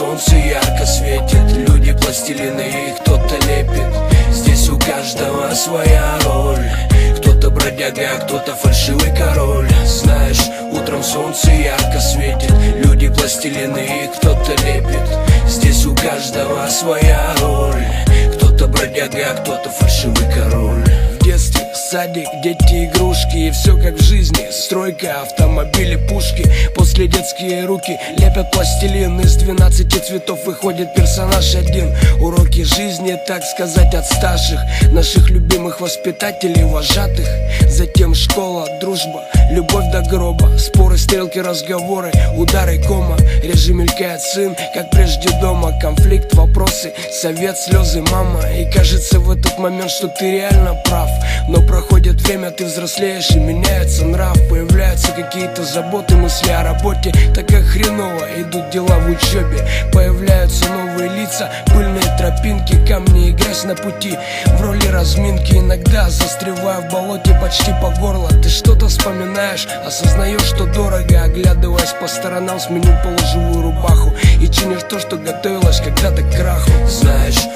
солнце ярко светит, люди пластилины, и кто-то лепит. Здесь у каждого своя роль, кто-то бродяга, а кто-то фальшивый король. Знаешь, утром солнце ярко светит, люди пластилины, и кто-то лепит. Здесь у каждого своя роль, кто-то бродяга, а кто-то фальшивый король. В детстве садик, дети, игрушки, и все как в жизни. Стройка, автомобили, пушки. После детские руки лепят пластилин. Из 12 цветов выходит персонаж один. Уроки жизни, так сказать, от старших, наших любимых воспитателей, вожатых. Затем школа, дружба, любовь до гроба. Споры, стрелки, разговоры, удары, кома. Реже мелькает сын, как прежде дома. Конфликт, вопросы, совет, слезы, мама. И кажется в этот момент, что ты реально прав. Но проходит время, ты взрослеешь и меняется нрав. Появляются какие-то заботы, мысли о работе. Так как хреново идут дела в учебе. Появляются новые лица, пыльные тропинки, камни и грязь на пути. В роли разминки иногда застреваю в болоте почти по горло. Ты что-то вспоминаешь, осознаешь, что дорого. Оглядываясь по сторонам, сменил полуживую рубаху и чинишь то, что готовилось когда-то к краху. Знаешь,